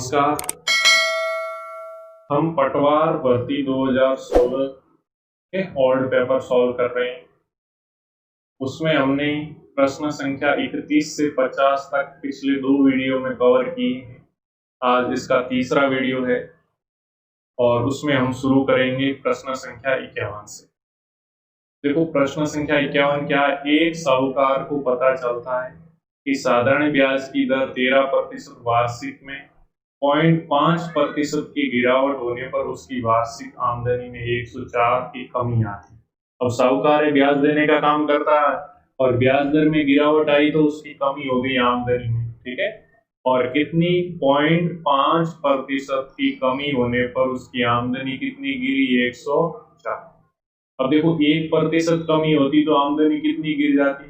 नमस्कार। हम पटवार भर्ती 2016 के ऑड पेपर सॉल्व कर रहे हैं। उसमें हमने प्रश्न संख्या 31 से 50 तक पिछले 2 वीडियो में कवर की है। आज इसका तीसरा वीडियो है और उसमें हम शुरू करेंगे प्रश्न संख्या 51 से। देखो, प्रश्न संख्या 51 क्या है? एक साहूकार को पता चलता है कि साधारण ब्याज की दर 13% वार्षिक में 0.5% की गिरावट होने पर उसकी वार्षिक आमदनी में 104 की कमी आती है। अब साहूकार ब्याज देने का काम करता है और ब्याज दर में गिरावट आई तो उसकी कमी हो गई आमदनी में, ठीक है। और कितनी? 0.5% की कमी होने पर उसकी आमदनी कितनी गिरी? 104। अब देखो, 1% कमी होती तो आमदनी कितनी गिर जाती?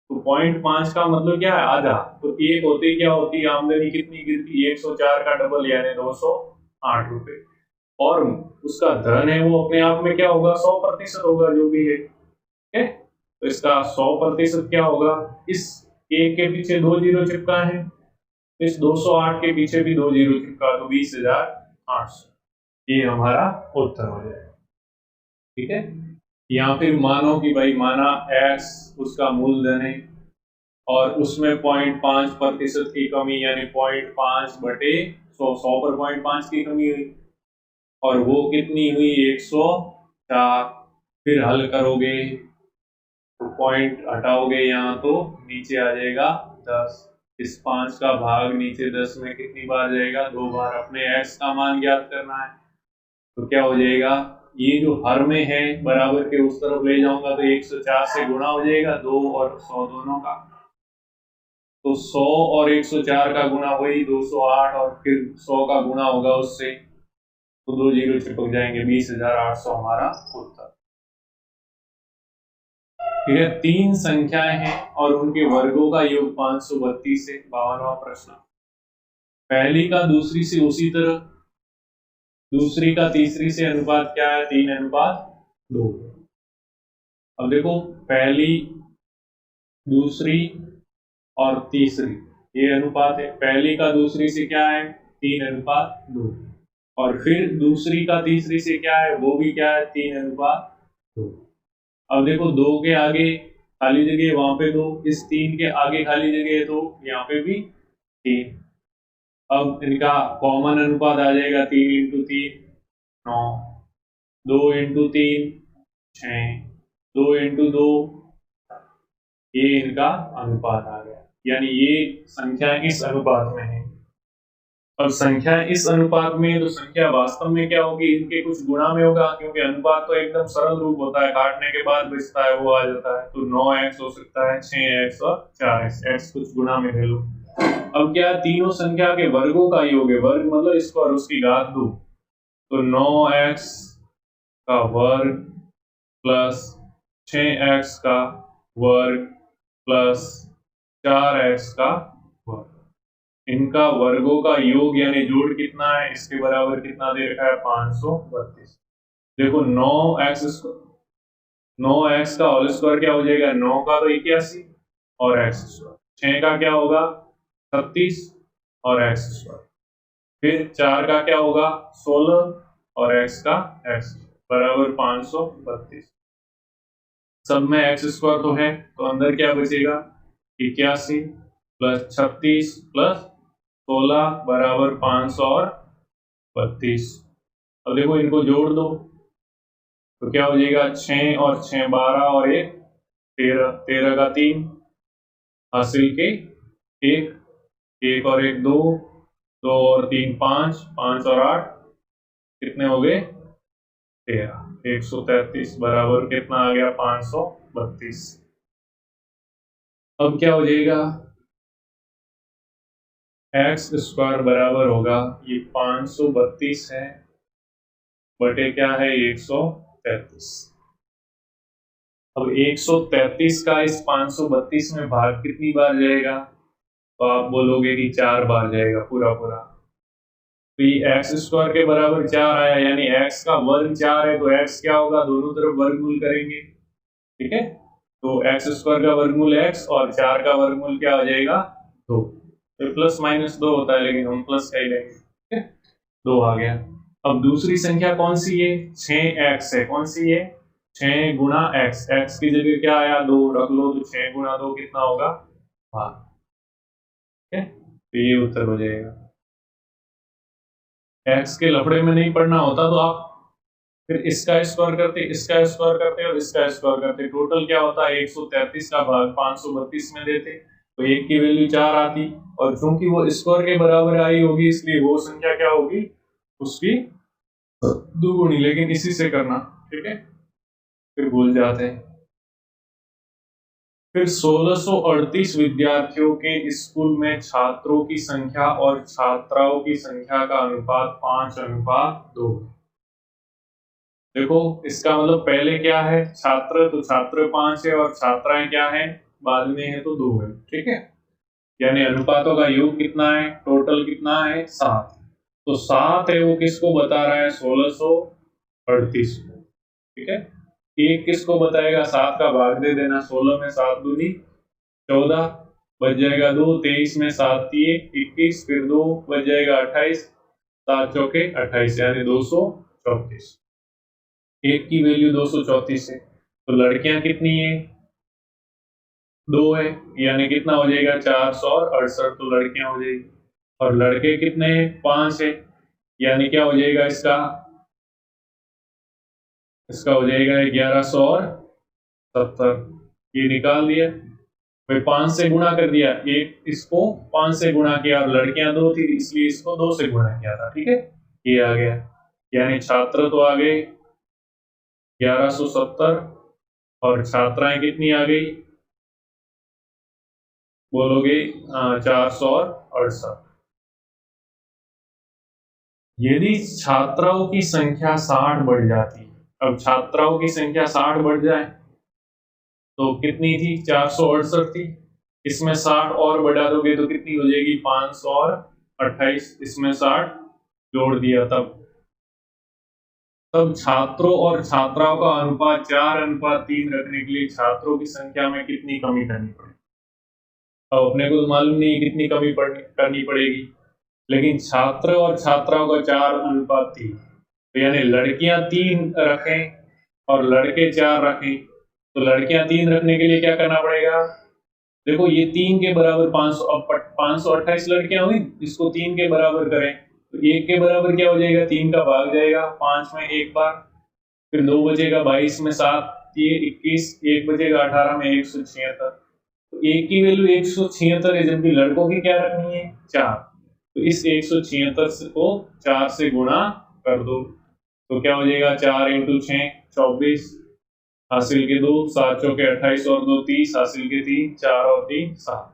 तो 0.5 का मतलब क्या है? आधा। तो 1 होते क्या होती आमदनी कितनी गिरती? 104 का डबल यानी 208 रुपए। और उसका धन है वो अपने आप में क्या होगा? 100% होगा जो भी है, ठीक है। तो इसका 100% क्या होगा? इस 1 के पीछे 2 जीरो चिपका है, इस 208 के पीछे भी 2 जीरो चिपका, तो 20,800। ये हमारा उत्तर हो जाएगा, ठीक है। या फिर मानो कि भाई माना x उसका मूलधन है और उसमें 0.5% की कमी यानी 0.5 बटे 100 पर 0.5 की कमी हुई और वो कितनी हुई? 104। फिर हल करोगे तो पॉइंट हटाओगे यहाँ तो नीचे आ जाएगा 10। इस 5 का भाग नीचे 10 में कितनी बार जाएगा? 2 बार। अपने x का मान ज्ञात करना है तो क्या हो जाएगा? ये जो हर में है बराबर के उस तरफ ले जाऊंगा तो 104 से गुणा हो जाएगा 2 और 100 दोनों का। तो 100 और 104 का गुणा वही 208 और फिर 100 का गुणा होगा उससे, तो 2 जीरो चिपक जाएंगे। 20,800 हमारा उत्तर। फिर 3 संख्याएं हैं और उनके वर्गों का योग 532 है। 52वां प्रश्न। पहली का दूसरी से उसी तरह, दूसरी का तीसरी से अनुपात क्या है? 3:2। अब देखो, पहली, दूसरी और तीसरी ये अनुपात है। पहली का दूसरी से क्या है? 3:2। और फिर दूसरी का तीसरी से क्या है? वो भी क्या है? 3:2। अब देखो, 2 के आगे खाली जगह वहां पे 2, इस 3 के आगे खाली जगह है 2, यहाँ पे भी 3। अब इनका कॉमन अनुपात आ जाएगा 3 × 3 9, 2 × 3 6, 2 × 2, ये इनका अनुपात आ गया। यानी ये संख्या इस अनुपात में है। अब संख्या इस अनुपात में है तो संख्या वास्तव में क्या होगी? इनके कुछ गुणा में होगा, क्योंकि अनुपात तो एकदम सरल रूप होता है, काटने के बाद बचता है वो आ जाता है। तो 9x हो सकता है, 6x और 4x, x कुछ गुणा में ले लो। अब क्या है? तीनों संख्या के वर्गों का योग है। वर्ग मतलब स्क्वायर, उसकी घात 2। तो 9x का वर्ग प्लस 6x का वर्ग प्लस 4x का वर्ग, इनका वर्गों का योग यानी जोड़ कितना है? इसके बराबर कितना दे रखा है? 532। देखो, 9x का होल स्क्वायर क्या हो जाएगा? 9 का तो 81 और x स्क्वायर, 6 का क्या होगा? 36 और x स्क्वायर, फिर 4 का क्या होगा? 16 और x का x बराबर 532। सब में x स्क्वायर तो है, तो अंदर क्या बचेगा? 81 प्लस 36 प्लस 16 बराबर 532। अब देखो, इनको जोड़ दो तो क्या हो जाएगा? 6 और 6 12 और 1 13, 13 का 3 हासिल के 1, 1 और 1 2, 2 और 3 5, 5 और 8 कितने हो गए? 13। 133 बराबर कितना आ गया? 532। अब क्या हो जाएगा? एक्स स्क्वायर बराबर होगा, ये 532 है बटे क्या है? 133। अब 133 का इस 532 में भाग कितनी बार जाएगा? तो आप बोलोगे कि 4 बार जाएगा पूरा पूरा। तो ये एक्स स्क्वायर के बराबर 4 आया, यानी एक्स का वर्ग 4 है, तो एक्स क्या होगा? दोनों तरफ वर्गमूल करेंगे, ठीक है। तो एक्स स्क्वायर का वर्गमूल एक्स और 4 का वर्गमूल क्या हो जाएगा? 2। तो प्लस माइनस 2 होता है, लेकिन हम प्लस का ही लेंगे। 2 आ गया। अब दूसरी संख्या कौन सी है? 6x है। कौन सी है? 6 गुणा x। x की जगह क्या आया? 2 रख लो, तो 6 गुणा 2 कितना होगा? 12। ठीक है, तो ये उत्तर हो जाएगा। x के लफड़े में नहीं पढ़ना होता तो आप फिर इसका स्क्वायर करते, इसका स्क्वायर करते और इसका स्क्वायर करते, टोटल क्या होता है? 133 का भाग 532 में देते तो एक की वैल्यू 4 आती, और चूंकि वो स्क्वायर के बराबर आई होगी इसलिए वो संख्या क्या होगी? उसकी दुगुनी। लेकिन इसी से करना, ठीक है, फिर भूल जाते हैं। फिर 1638 विद्यार्थियों के स्कूल में छात्रों की संख्या और छात्राओं की संख्या का अनुपात 5:2। देखो इसका मतलब पहले क्या है? छात्र, तो छात्र 5 है और छात्राएं क्या है? बाद में है तो 2 है। ठीक है, यानी अनुपातों का योग कितना है? टोटल कितना है? 7। तो 7 है वो किसको बता रहा है? 1638 को। ठीक है, एक किसको बताएगा? 7 का भाग दे देना, 16 में 7 दूनी 14, बच जाएगा 2, 23 में 7 दिए 21, फिर 2 बच जाएगा 28, 7 चौके 28, यानी 234। एक की वैल्यू 234 है, तो लड़कियां कितनी है? 2 है, यानी कितना हो जाएगा? 468, तो लड़कियां हो जाएगी। और लड़के कितने हैं? 5 है, यानी क्या हो जाएगा इसका? इसका हो जाएगा 1170। ये निकाल दिया, फिर 5 से गुणा कर दिया, एक इसको 5 से गुणा किया और लड़कियां 2 थी इसलिए इसको 2 से गुणा किया था। ठीक है, ये आ गया, यानी छात्र तो आ गए 1170 और छात्राएं कितनी आ गई? बोलोगे 468। यदि छात्राओं की संख्या 60 बढ़ जाती, अब छात्राओं की संख्या 60 बढ़ जाए तो कितनी थी? 468 थी, इसमें 60 और बढ़ा दोगे तो कितनी हो जाएगी? 528। इसमें 60 जोड़ दिया, तब छात्रों और छात्राओं का अनुपात 4:3 रखने के लिए छात्रों की संख्या में कितनी कमी करनी पड़ेगी? अब अपने को तो मालूम नहीं कितनी कमी करनी पड़ेगी, लेकिन छात्र और छात्राओं का 4:3, तो यानी लड़कियां 3 रखें और लड़के 4 रखें, तो लड़कियां 3 रखने के लिए क्या करना पड़ेगा? देखो ये 3 के बराबर 500, अब 528 लड़कियां हुई, इसको 3 के बराबर करें तो 1 के बराबर क्या हो जाएगा? 3 का भाग जाएगा, 5 में एक बार, फिर 2 बचेगा, 22 में 7 ये 21, 1 बचेगा, 18 में 176। तो 1 की वैल्यू 176 है, जबकि लड़कों की क्या रखनी है? 4। तो इस 176 को 4 से गुणा कर दो, तो क्या हो जाएगा? 4 × 6 24, हासिल के 2, 7 चौके 28 और 2 30, हासिल के 3, 4 और 3 7,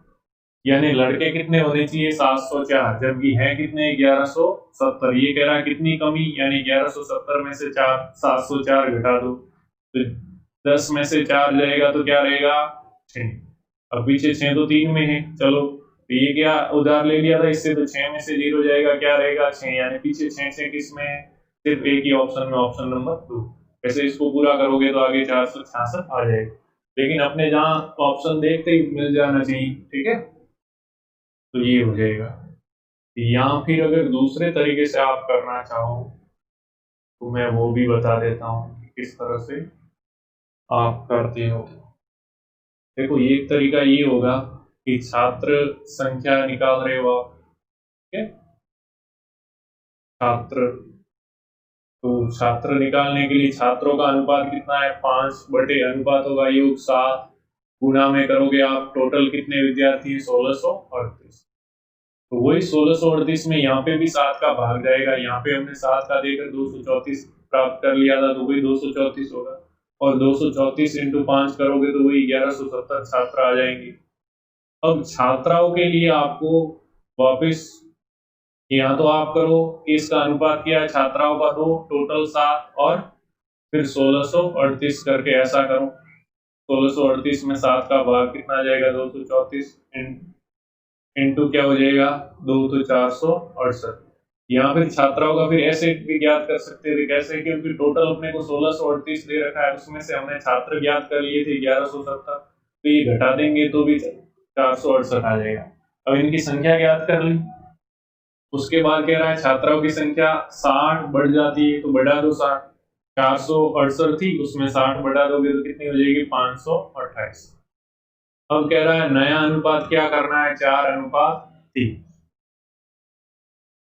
यानी लड़के कितने होने चाहिए? 704, जबकि है कितने? 1170। ये कह रहा है कितनी कमी, यानी 1170 में से 704 घटा दो, तो 10 में से 4 जाएगा तो क्या रहेगा? 6। अब पीछे 6 तो 3 में है, चलो तो ये क्या उधार ले लिया था इससे, तो 6 में से 0 जाएगा, क्या रहेगा? 6, यानी पीछे 6 से किस में है? सिर्फ एक ही ऑप्शन में, ऑप्शन नंबर 2। ऐसे इसको पूरा करोगे तो आगे 466 आ जाएगा, लेकिन अपने जहां ऑप्शन देखते ही मिल जाना चाहिए। ठीक है, तो ये हो जाएगा। या फिर अगर दूसरे तरीके से आप करना चाहो तो मैं वो भी बता देता हूँ कि किस तरह से आप करते हो। देखो एक तरीका ये होगा कि छात्र संख्या निकाल रहे हो आप, ठीक है, छात्र, तो छात्र निकालने के लिए छात्रों का अनुपात कितना है? 5 बटे अनुपातों का योग 7, गुणा में करोगे आप, टोटल कितने विद्यार्थी? 1638। तो वही 1638 में यहाँ पे भी 7 का भाग जाएगा, यहाँ पे हमने 7 का देकर 234 प्राप्त कर लिया था, तो वही 234 होगा, और 234 × 5 करोगे तो वही 1170 छात्र आ जाएंगे। अब छात्राओं के लिए आपको वापस यहाँ तो आप करो कि इसका अनुपात क्या है? छात्राओं का 2, टोटल 7, और फिर 1638 करके ऐसा करो, 1638 में 7 का भाग कितना आ जाएगा? 234 इंटू क्या हो जाएगा? 2 तो 468। यहाँ फिर छात्राओं का फिर ऐसे भी ज्ञात कर सकते थे, कैसे? क्योंकि टोटल अपने को 1638 दे रखा है, उसमें से हमने छात्र ज्ञात कर लिए थे 1170, तो ये घटा देंगे तो भी 468 आ जाएगा। अब इनकी संख्या ज्ञात कर ली, उसके बाद कह रहा है छात्राओं की संख्या 60 बढ़ जाती है तो बढ़ा दो 60। 468 थी, उसमें 60 बढ़ा दोगे तो कितनी हो जाएगी 528। अब कह रहा है नया अनुपात क्या करना है, 4:3।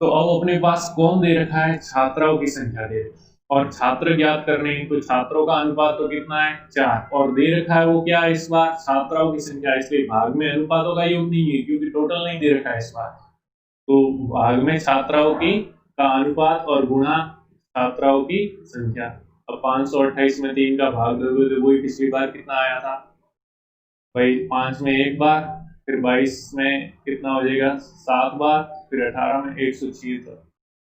तो अब अपने पास कौन दे रखा है, छात्राओं की संख्या दे रखी है और छात्र ज्ञात करने हैं, तो छात्रों का अनुपात तो कितना है 4 और दे रखा है वो क्या है इस बार छात्राओं की संख्या, इसलिए भाग में अनुपातों का योग नहीं है क्योंकि टोटल नहीं दे रखा है इस बार। तो भाग में छात्राओं की का अनुपात और गुणा छात्राओं की संख्या। अब 528 में 3 का भाग दोगे तो वही पिछली बार कितना आया था भाई, 5 में एक बार, फिर 22 में कितना हो जाएगा 7 बार, फिर 18 में 176,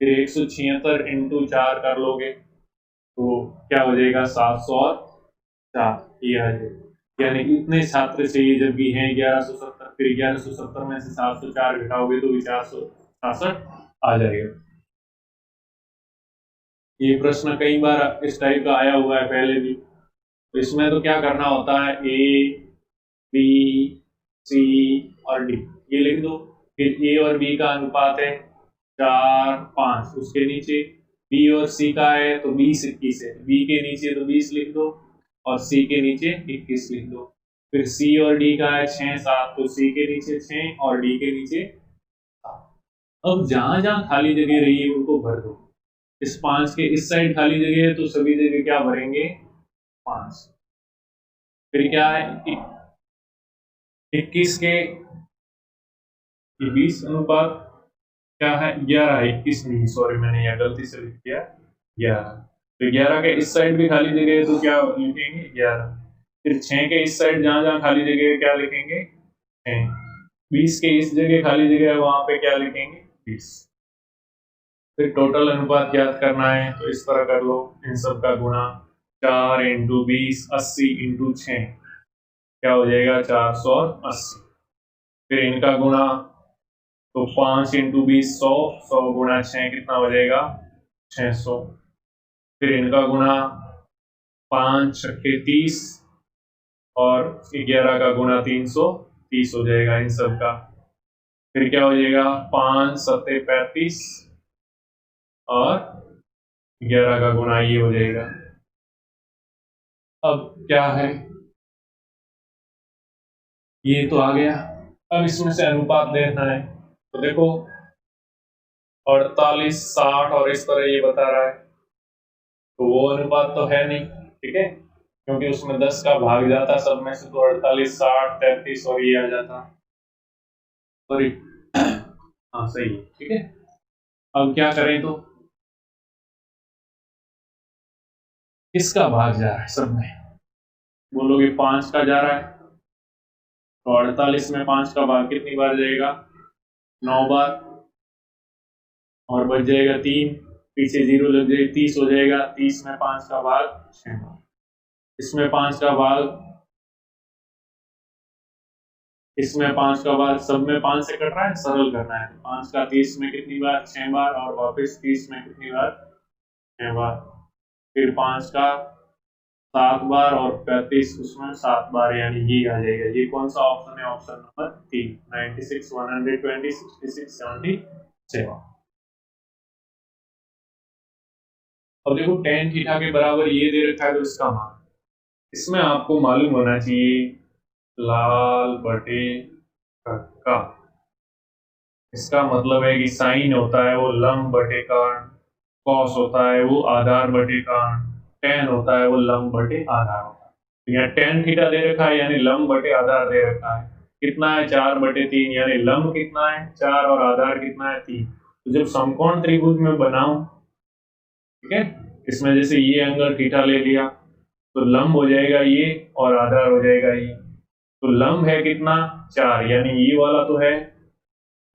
फिर 176 इंटू 4 कर लोगे तो क्या हो जाएगा 704 ये आ जाएगा। यानी इतने छात्र चाहिए जबकि हैं 1170, फिर 1170 में से 704 घटाओगे तो भी 466 आ जाएगा। ये प्रश्न कई बार इस टाइप का आया हुआ है पहले भी। तो इसमें तो क्या करना होता है, ए बी सी और डी ये लिख दो, फिर ए और बी का अनुपात है 4:5, उसके नीचे बी और सी का है तो 20:21 है, बी के नीचे तो 20 लिख दो और सी के नीचे 21 लिख दो। फिर सी और डी का है 6:7 तो सी के नीचे 6 और डी के नीचे 7। अब जहां जहां खाली जगह रही है उनको भर दो। इस 5 के इस साइड खाली जगह है तो सभी जगह क्या भरेंगे 5। फिर क्या है 21 के 20 अनुपात क्या है 11 है, 21 नहीं सॉरी मैंने यहाँ गलती से लिख दिया 11। तो 11 के इस साइड भी खाली जगह है तो क्या लिखेंगे 11। फिर 6 के इस साइड जहां जहां खाली जगह है क्या लिखेंगे 6। 20 के इस जगह खाली जगह है वहां पे क्या लिखेंगे 20। फिर टोटल अनुपात ज्ञात करना है तो इस तरह कर लो, इन सब का गुणा 4 इंटू 20 80 इंटू 6 क्या हो जाएगा 480। फिर इनका गुणा तो 5 इंटू 20 100, 100 गुणा 6 कितना हो जाएगा 600। फिर इनका गुणा 5 छक्के 30 और 11 का गुणा 330 हो जाएगा इन सब का। फिर क्या हो जाएगा 5 सत्ते 35 और 11 का गुणा ये हो जाएगा। अब क्या है ये तो आ गया, अब इसमें से अनुपात देखना है तो देखो 48 60 और इस तरह ये बता रहा है तो वो अनुपात तो है नहीं, ठीक है क्योंकि उसमें 10 का भाग जाता सब में से तो 48 60 33 और ये आ जाता सॉरी हाँ सही है ठीक है। अब क्या करें तो किसका भाग जा रहा है सब में, बोलोगे 5 का जा रहा है तो 48 में 5 का भाग कितनी बार जाएगा 9 बार और बच जाएगा 3, पीछे 0 लग जाए 30 हो जाएगा, 30 में 5 का भाग 6 बार, इसमें 5 का भाग, इसमें 5 का भाग, सब में 5 से कट रहा है सरल करना है 5 का 30 में कितनी बार 6 बार और वापस 30 में कितनी बार 6 बार। फिर 5 का 7 बार और 35 उसमें 7 बार, यानी ये आ जाएगा। ये कौन सा ऑप्शन है, ऑप्शन नंबर 3 96 120 66 77। अब देखो tan थीटा के बराबर ये दे रखा है तो इसका मान, इसमें आपको मालूम होना चाहिए लाल बटे का, इसका मतलब है कि साइन होता है वो लंब बटे कर्ण, कॉस होता है वो आधार बटे कर्ण, tan होता है वो लंब बटे आधार होता है। तो यहाँ tan थीटा दे रखा है यानी लंब बटे आधार दे रखा है, कितना है 4/3 यानी लंब कितना है 4 और आधार कितना है 3। तो जब समकोण त्रिभुज में बनाऊं, ठीक है इसमें जैसे ये एंगल थीटा ले लिया तो लंब हो जाएगा ये और आधार हो जाएगा ये, तो लंब है कितना 4 यानी ये वाला तो है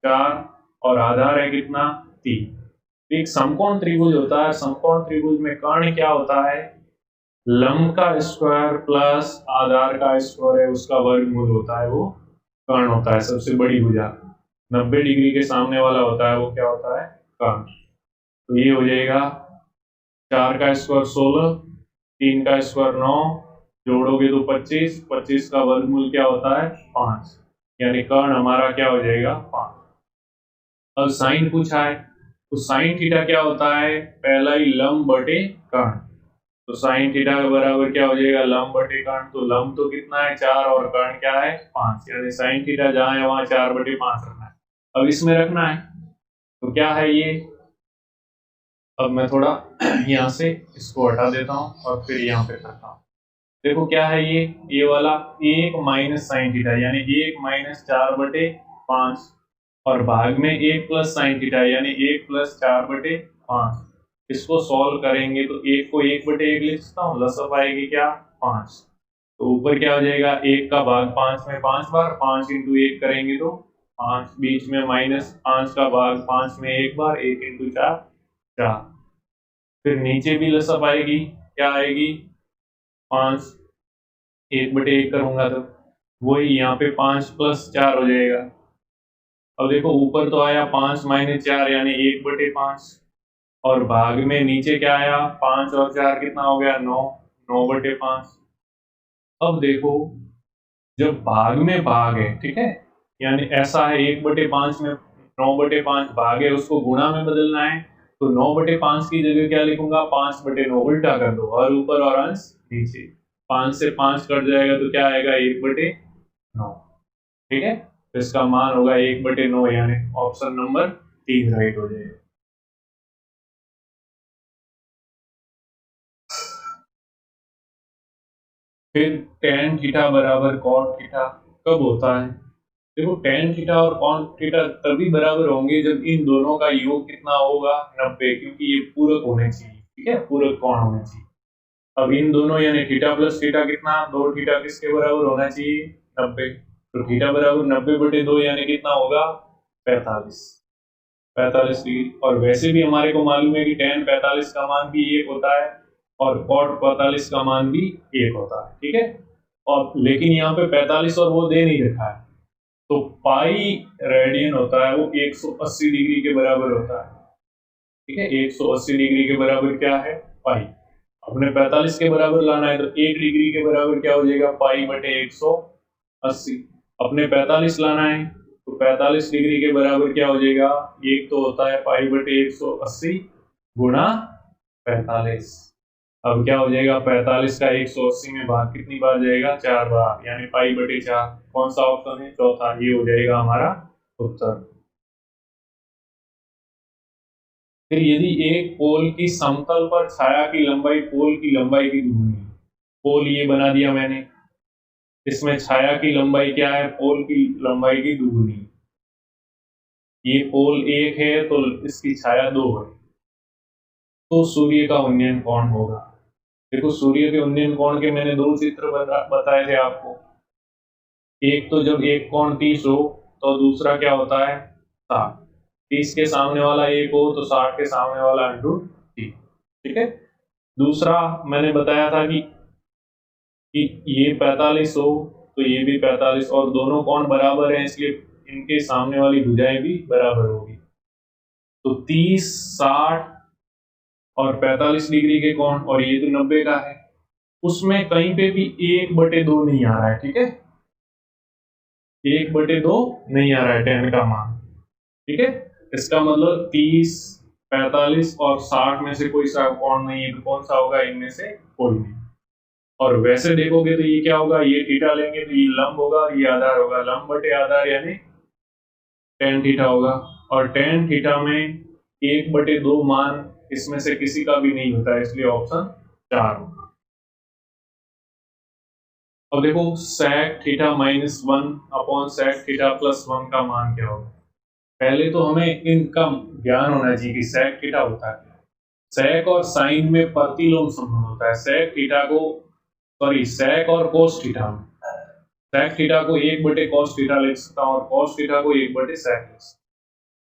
4 और आधार है कितना 3। एक समकोण त्रिभुज होता है, समकोण त्रिभुज में कर्ण क्या होता है लंब का स्क्वायर प्लस आधार का स्क्वायर है उसका वर्गमूल होता है, वो कर्ण होता है। सबसे बड़ी भुजा 90 डिग्री के सामने वाला होता है वो क्या होता है कर्ण। तो ये हो जाएगा 4 का स्क्वायर 16, 3 का स्क्वायर 9, जोड़ोगे तो 25, 25 का वर्गमूल क्या होता है 5, यानी कर्ण हमारा क्या हो जाएगा 5। अब साइन पूछा है, तो साइन थीटा क्या होता है, पहला ही लंब बटे कर्ण। तो साइन थीटा के बराबर क्या हो जाएगा, लंब बटे कर्ण। तो लंब तो कितना है 4 और कर्ण क्या है 5, यानी साइन थीटा जहां है वहां 4/5 रखना है। अब इसमें रखना है तो क्या है ये, अब मैं थोड़ा यहाँ से इसको हटा देता हूँ और फिर यहाँ पे करता हूँ। देखो क्या है ये वाला 1 माइनस साइन थीटा, यानी 1 माइनस 4/5 और भाग में 1 प्लस साइन थीटा यानी 1 प्लस 4/5। इसको सॉल्व करेंगे तो 1 को 1/1 लिख सकता हूँ, लसअप आएगी क्या 5। तो ऊपर क्या हो जाएगा, 1 का भाग 5 में 5 बार, 5 इंटू 1 करेंगे तो 5, बीच में माइनस 5 का भाग 5 में 1 बार, 1 इंटू 4 4। फिर नीचे भी लसअप आएगी, क्या आएगी 5, 1/1 करूंगा तो वही यहाँ पे 5 प्लस 4 हो जाएगा। अब देखो ऊपर तो आया 5 माइनस 4 यानी 1/5 और भाग में नीचे क्या आया 5 और 4 कितना हो गया 9, 9/5। अब देखो जब भाग में भाग है, ठीक है, यानी ऐसा है 1/5 में 9/5 भाग है, उसको गुणा में बदलना है तो 9/5 की जगह क्या लिखूंगा 5/9, उल्टा कर दो, और ऊपर और अंश नीचे, 5 से 5 कट जाएगा तो क्या आएगा 1/9, ठीक है। तो इसका मान होगा 1/9, यानी ऑप्शन नंबर 3 राइट हो जाएगा। फिर tan थीटा बराबर cot थीटा कब होता है, देखो tan थीटा और cot थीटा तभी बराबर होंगे जब इन दोनों का योग कितना होगा 90, क्योंकि ये पूरक होने चाहिए, ठीक है, पूरक कोण होने चाहिए। अब इन दोनों यानी थीटा प्लस थीटा कितना, 2 थीटा किसके बराबर होना चाहिए 90, तो थीटा बराबर 90/2 यानी कितना होगा 45 डिग्री। और वैसे भी हमारे को मालूम है कि tan 45 का मान भी 1 होता है और cot 45 का मान भी 1 होता है, ठीक है। और लेकिन यहाँ पे 45 और वो दे नहीं रखा है, तो पाई रेडियन होता है वो 180 डिग्री के बराबर होता है, ठीक है, 180 डिग्री के बराबर क्या है पाई। अपने 45 के बराबर लाना है तो 1 डिग्री के बराबर क्या हो जाएगा पाई बटे 180। अपने 45 लाना है तो 45 डिग्री के बराबर क्या हो जाएगा, एक तो होता है पाई बटे 180 गुणा 45। अब क्या हो जाएगा 45 का 180 में भाग कितनी बार जाएगा 4 बार, यानी पाई बटे 4। कौन सा ऑप्शन है चौथा, ये हो जाएगा हमारा उत्तर। फिर यदि एक पोल की समतल पर छाया की लंबाई पोल की लंबाई की दुगुनी, पोल ये बना दिया मैंने, इसमें छाया की लंबाई क्या है पोल की लंबाई की दुगुनी, ये पोल 1 है तो इसकी छाया 2 है, तो सूर्य का उन्नयन कोण होगा। देखो सूर्य के उन्नयन कोण के मैंने 2 चित्र बताए थे आपको, एक तो जब एक कोण 30 हो तो दूसरा क्या होता है 60, 30 के सामने वाला 1 हो तो 60 के सामने वाला √3, ठीक है। दूसरा मैंने बताया था कि ये 45 हो तो ये भी 45 और दोनों कोण बराबर हैं इसलिए इनके सामने वाली भुजाएं भी बराबर होगी। तो 30, 60 और 45 डिग्री के कोण, और ये तो 90 का है, उसमें कहीं पे भी 1/2 नहीं आ रहा है, ठीक है, 1/2 नहीं आ रहा है tan का मान, ठीक है। इसका मतलब 30, 45 और 60 में से कोई सा कोण नहीं है, तो कौन सा होगा इनमें से कोई नहीं। और वैसे देखोगे तो ये क्या होगा, ये थीटा लेंगे तो ये लंब होगा और ये आधार होगा, लंब बटे आधार यानी tan थीटा होगा, और tan थीटा में 1/2 मान इसमें से किसी का भी नहीं होता है, इसलिए ऑप्शन 4 होगा। अब देखो sec theta -1 upon sec theta +1 का मान क्या होगा। पहले तो हमें इनका ज्ञान होना चाहिए कि sec थीटा होता है, sec और sin में प्रतिलोम संबंध होता है। sec थीटा को sec और cos थीटा में, sec थीटा को 1/cos थीटा लिख सकता हूं और cos थीटा को 1/sec लिख सकता हूं।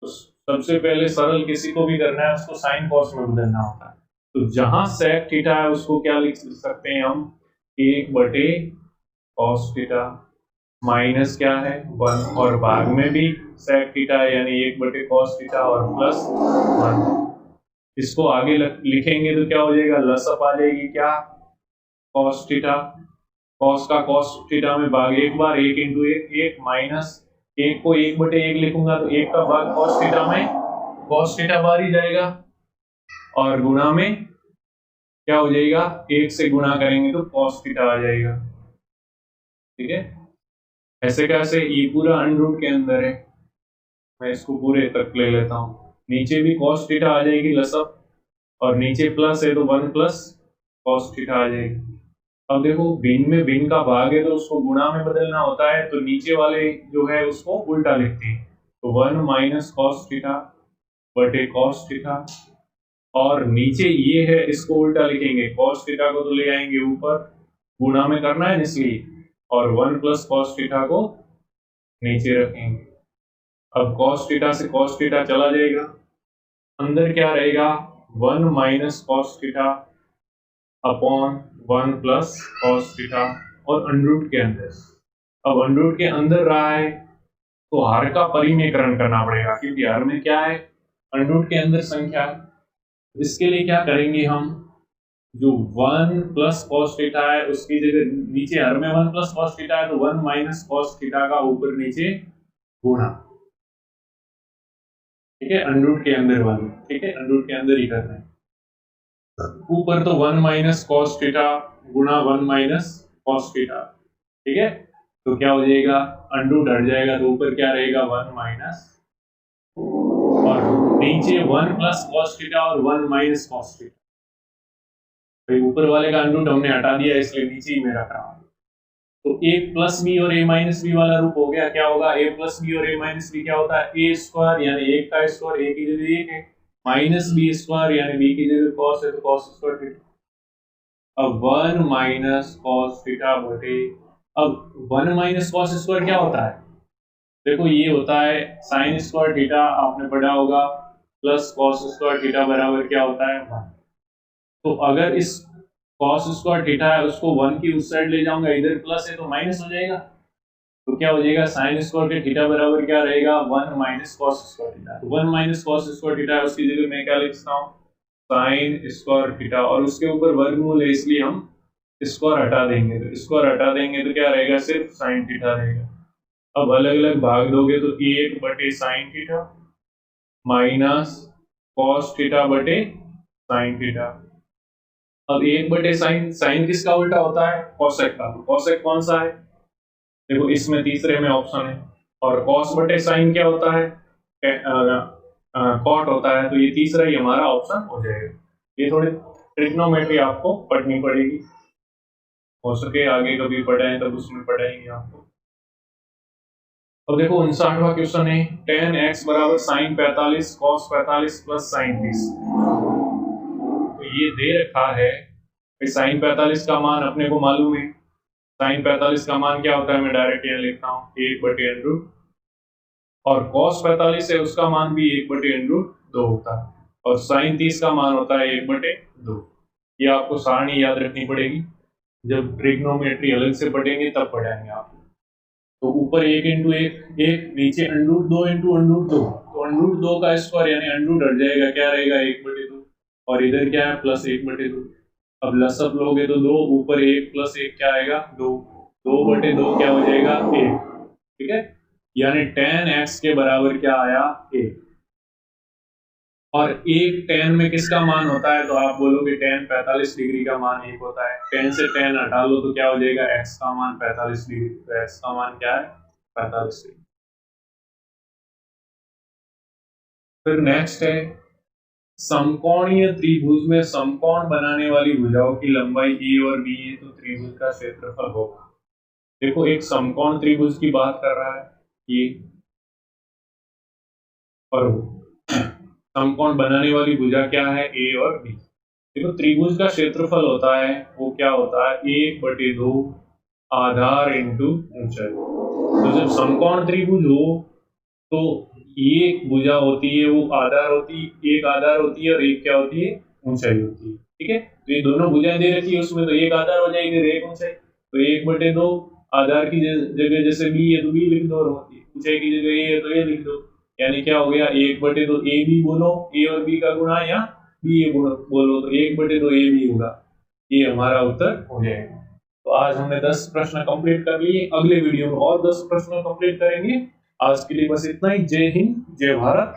तो सबसे पहले सरल किसी को भी करना है उसको sin cos में बदलना होता है, तो जहां sec थीटा है उसको क्या लिख सकते हैं हम 1/cos थीटा माइनस क्या है 1, और भाग में भी sec थीटा यानी 1/cos थीटा और +1। इसको आगे लिखेंगे तो क्या हो जाएगा लसअप आ जाएगी क्या cos थीटा, cos का cos थीटा में भाग 1 बार, 1 इंटू 1 1 माइनस एक को 1/1 लिखूंगा तो 1 का भाग cos थीटा में cos थीटा बाहर ही जाएगा, और गुणा में क्या हो जाएगा, 1 से गुणा करेंगे तो cos थीटा आ जाएगा। ठीक है, ऐसे कैसे, ये पूरा अंडर के अंदर है, मैं इसको पूरे तक ले लेता हूँ, नीचे भी cos थीटा आ जाएगी लसअप, और नीचे प्लस है तो 1 प्लस cos थीटा आ जाएगी। अब देखो भिन्न में भिन्न का भाग है तो उसको गुणा में बदलना होता है, तो नीचे वाले जो है उसको उल्टा लिखते हैं, तो 1 माइनस cos थीटा बटे cos थीटा, और नीचे ये है इसको उल्टा लिखेंगे, cos थीटा को तो ले आएंगे ऊपर, गुणा में करना है इसलिए, और 1 प्लस cos थीटा को नीचे रखेंगे। अब cos थीटा से cos थीटा चला जाएगा, अंदर क्या रहेगा, 1 minus cos theta upon 1 plus cos theta, और अंडर के अंदर, अब अंडर के अंदर रहा है तो हर का परिमेयकरण करना पड़ेगा, क्योंकि हर में क्या है, अंडर के अंदर संख्या है। इसके लिए क्या करेंगे हम, जो 1 प्लस cos थीटा है उसकी जगह नीचे हर में 1 प्लस cos थीटा है तो 1 माइनस cos थीटा का ऊपर नीचे गुणा। ठीक है, अंडर के अंदर वाली, ठीक है, अंडर के अंदर ही करना है, ऊपर तो 1 माइनस cos थीटा गुणा 1 माइनस cos थीटा। ठीक है, तो क्या हो जाएगा, अंडर हट जाएगा तो ऊपर क्या रहेगा, 1 माइनस, और नीचे 1 प्लस cos थीटा और 1 माइनस cos थीटा। भाई ऊपर वाले का अंडर हमने हटा दिया इसलिए नीचे ही मैं रख रहा हूं, तो a प्लस बी और a माइनस बी वाला रूप हो गया, क्या होगा, a प्लस बी और a माइनस बी क्या होता है, a स्क्वायर यानी 1 का स्क्वायर, a की जगह 1 है, माइनस बी स्क्वायर यानी b की जगह cos है तो cos स्क्वायर थीटा। अब 1 माइनस cos थीटा बटे, अब 1 माइनस cos स्क्वायर क्या होता है, देखो ये होता है sin स्क्वायर थीटा, आपने पढ़ा होगा, प्लस cos स्क्वायर थीटा बराबर क्या होता है 1। तो अगर इस cos स्क्वायर थीटा है उसको 1 की उस साइड ले जाऊंगा, इधर प्लस है तो माइनस हो जाएगा, तो क्या हो जाएगा, sin स्क्वायर के थीटा बराबर क्या रहेगा, 1 माइनस cos स्क्वायर थीटा। तो 1 माइनस cos स्क्वायर थीटा है, उसकी जगह मैं क्या लिखता हूँ, sin स्क्वायर थीटा, और उसके ऊपर वर्गमूल है इसलिए हम स्क्वायर हटा देंगे, तो स्क्वायर हटा देंगे तो क्या रहेगा, सिर्फ sin थीटा रहेगा। अब अलग अलग भाग दोगे तो 1 बटे sin theta minus cos theta बटे sin थीटा। अब 1 बटे साइन, साइन किसका उल्टा होता है, कोसेक का, तो कोसेक कौन सा है, देखो इसमें तीसरे में ऑप्शन है, और cos बटे साइन क्या होता है, कॉट होता है, तो ये तीसरा ही हमारा ऑप्शन हो जाएगा। ये थोड़ी ट्रिग्नोमेट्री आपको पढ़नी पड़ेगी, हो सके आगे कभी पढ़ाएं तब उसमें पढ़ाएंगे आपको। अब देखो 59वां क्वेश्चन है, tan x बराबर sin 45 cos 45 प्लस sin 30। तो ये दे रखा है, sin 45 का मान अपने को मालूम है, sin 45 का मान क्या होता है, मैं डायरेक्ट यहाँ लिखता हूँ 1/√, और cos 45 है उसका मान भी 1/√2 होता है, और sin 30 का मान होता है 1/2। ये आपको सारणी याद रखनी पड़ेगी, जब ट्रिग्नोमेट्री अलग से पढ़ेंगे तब पढ़ाएंगे आप। तो ऊपर 1 इंटू 1, नीचे √2 इंटू √2, तो √2 का स्क्वायर यानी अंडर हट जाएगा, क्या रहेगा 1/2, और इधर क्या है प्लस 1/2। अब लसअप लोगे तो 2, ऊपर 1 प्लस 1 क्या आएगा 2, 2/2 क्या हो जाएगा 1। ठीक है, यानी tan x के बराबर क्या आया 1, और 1 tan में किसका मान होता है, तो आप बोलोगे tan 45 डिग्री का मान 1 होता है, tan से tan हटा लो तो क्या हो जाएगा x का मान 45 डिग्री, तो x का मान क्या है 45 डिग्री। फिर नेक्स्ट है, समकोणीय त्रिभुज में समकोण बनाने वाली भुजाओं की लंबाई a और b है, तो त्रिभुज का क्षेत्रफल होगा। देखो एक समकोण त्रिभुज की बात कर रहा है ये, और समकोण बनाने वाली भुजा क्या है a और b। देखो त्रिभुज का क्षेत्रफल होता है वो क्या होता है 1/2 आधार इंटू ऊंचाई। तो जब समकोण त्रिभुज हो तो ये भुजा होती है वो आधार होती है, एक आधार होती है और एक क्या होती है ऊंचाई होती है। ठीक है, तो ये दोनों भुजाएं दे रखी है, उसमें तो एक आधार हो जाएगी और एक ऊंचाई, तो 1/2 आधार की जगह जैसे b है तो b लिख दो, और ऊंचाई की जगह a है तो a लिख दो, यानी क्या हो गया 1/2 a b बोलो, a और b का गुणा, या b a बोलो तो 1/2 a b होगा, ये हमारा उत्तर हो जाएगा। तो आज हमने 10 प्रश्न कंप्लीट कर लिए, अगले वीडियो में और 10 प्रश्न कंप्लीट करेंगे। आज के लिए बस इतना ही। जय हिंद, जय भारत।